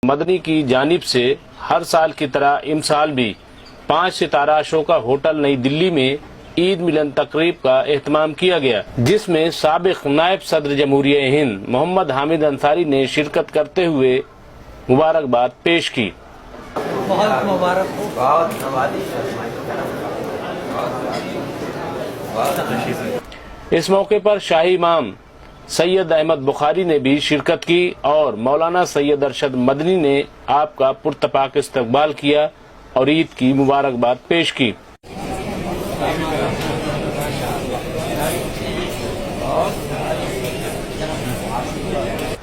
مدنی کی جانب سے ہر سال کی طرح امسال بھی 5 ستارہ شو کا ہوٹل نئی دلی میں عید ملن تقریب کا اہتمام کیا گیا، جس میں سابق نائب صدر جمہوریہ ہند محمد حامد انصاری نے شرکت کرتے ہوئے مبارکباد پیش کی۔ بہت مبارک ہو، اس موقع پر شاہی امام سید احمد بخاری نے بھی شرکت کی اور مولانا سید ارشد مدنی نے آپ کا پرتپاک استقبال کیا اور عید کی مبارکباد پیش کی۔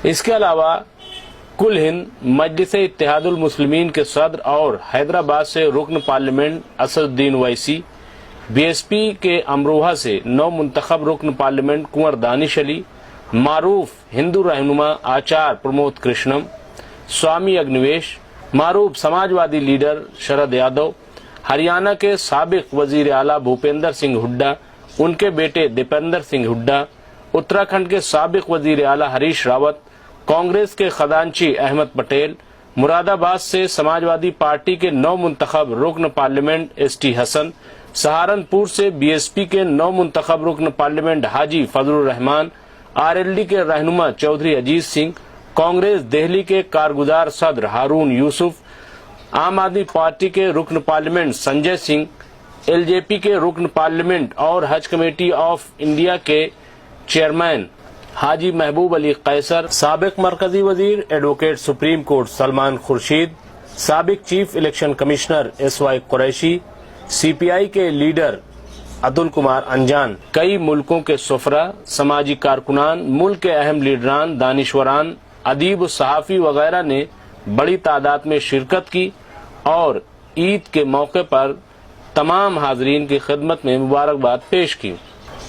اس کے علاوہ کل ہند مجلس اتحاد المسلمین کے صدر اور حیدرآباد سے رکن پارلیمنٹ اسد الدین اویسی، بی ایس پی کے امروہہ سے نو منتخب رکن پارلیمنٹ کنور دانش علی، معروف ہندو رہنما آچار پرمود کرشنم، سوامی اگنویش، معروف سماجوادی لیڈر شرد یادو، ہریانہ کے سابق وزیر اعلیٰ بھوپیندر سنگھ ہڈا، ان کے بیٹے دیپندر سنگھ ہڈا، اتراکھنڈ کے سابق وزیر اعلیٰ ہریش راوت، کانگریس کے خزانچی احمد پٹیل، مراد آباد سے سماجوادی پارٹی کے نو منتخب رکن پارلیمنٹ ایس ٹی حسن، سہارنپور سے بی ایس پی کے نو منتخب رکن پارلیمنٹ حاجی فضل الرحمان، آر ایل ڈی کے رہنما چودھری اجیت سنگھ، کانگریس دہلی کے کارگزار صدر ہارون یوسف، عام آدمی پارٹی کے رکن parliament Sanjay Singh, L J P کے رکن پارلیمنٹ اور حج کمیٹی آف انڈیا کے چیئرمین حاجی محبوب علی قیصر، سابق مرکزی وزیر advocate Supreme Court Salman Khurshid, سابق chief election commissioner S Y Qureshi, C P I کے لیڈر اتل کمار انجان، کئی ملکوں کے سفراء، سماجی کارکنان، ملک کے اہم لیڈران، دانشوران، ادیب و صحافی وغیرہ نے بڑی تعداد میں شرکت کی اور عید کے موقع پر تمام حاضرین کی خدمت میں مبارکباد پیش کی۔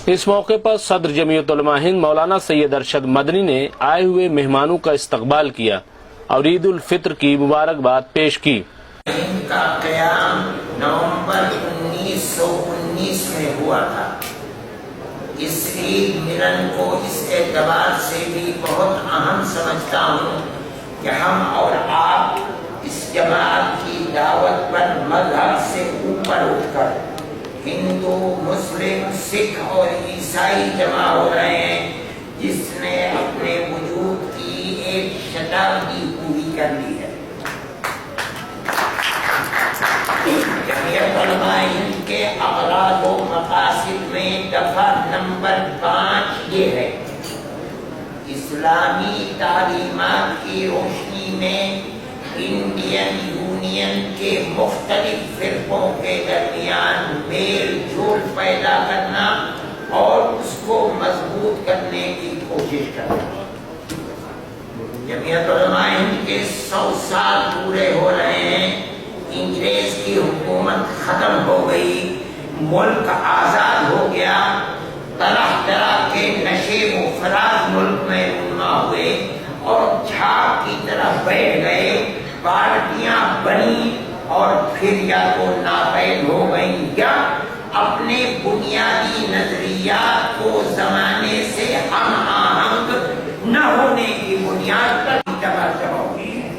اس موقع پر صدر جمعیت علماء ہند مولانا سید ارشد مدنی نے آئے ہوئے مہمانوں کا استقبال کیا اور عید الفطر کی مبارکباد پیش کی۔ ان کا قیام نومبر 1919 میں ہوا تھا۔ اس عید ملن کو اس اعتبار سے بھی بہت اہم سمجھتا ہوں کہ ہم اور آپ اس جماعت کی دعوت پر مذہب سے اوپر اٹھ کر ہندو، مسلم، سکھ اور عیسائی جمع ہو رہے ہیں، جس نے اپنے وجود کی ایک شتابدی پوری کر لی ہے۔ جمعیت علماء ہند کے اغراض و مقاصد میں دفعہ نمبر 5 یہ ہے: اسلامی تعلیمات کی روشنی میں انڈین یونین کے مختلف فرقوں کے درمیان میل جول پیدا کرنا اور اس کو مضبوط کرنے کی کوشش کرنا۔ جمعیت علماء ہند کے 100 سال پورے ہو رہے ہیں، انگریز کی حکومت ختم ہو گئی، ملک آزاد ہو گیا، طرح طرح کے نشے و فراز ملک میں رونما ہوئے اور جھاگ کی طرف بیٹھ گئے، پارٹیاں بنی اور پھر یا تو ناپید ہو گئیں یا اپنے بنیادی نظریات کو زمانے سے ہم آہنگ نہ ہونے کی بنیاد پر تباہ ہوئی ہے،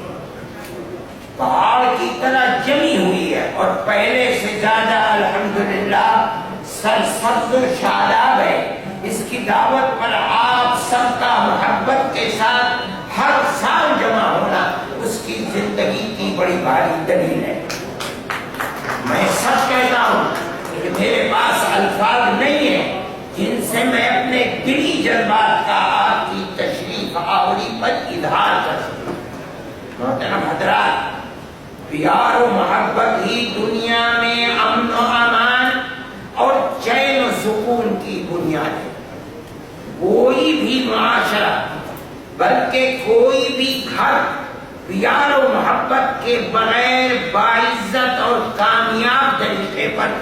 پہاڑ کی طرح جمی ہوئی ہے اور پہلے سے زیادہ الحمدللہ سرسبز و شاداب ہے۔ اس کی دعوت پر آپ سب کا محبت کے ساتھ ہر سال جمع ہونا اس کی زندگی کی بڑی بھاری دلیل ہے۔ میں سچ کہتا ہوں کہ میرے پاس الفاظ نہیں ہیں جن سے میں اپنے دلی جذبات کا آپ کی تشریف آوری پر اظہار کر سکوں۔ محترم حضرات، پیار و محبت ہی دنیا میں امن و امان اور چین و سکون کی بنیاد ہے۔ کوئی بھی معاشرہ بلکہ کوئی بھی گھر پیار و محبت کے بغیر باعزت اور کامیاب طریقے پر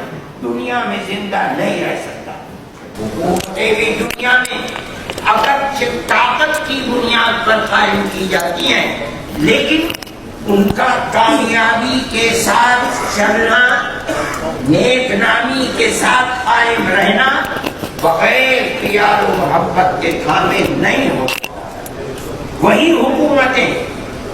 دنیا میں زندہ نہیں رہ سکتا۔ حکومتیں بھی دنیا میں اگرچہ طاقت کی بنیاد پر قائم کی جاتی ہیں، لیکن ان کا کامیابی کے ساتھ چلنا، نیک نامی کے ساتھ قائم رہنا بغیر پیار و محبت کے تھامے نہیں ہوتا۔ وہی حکومتیں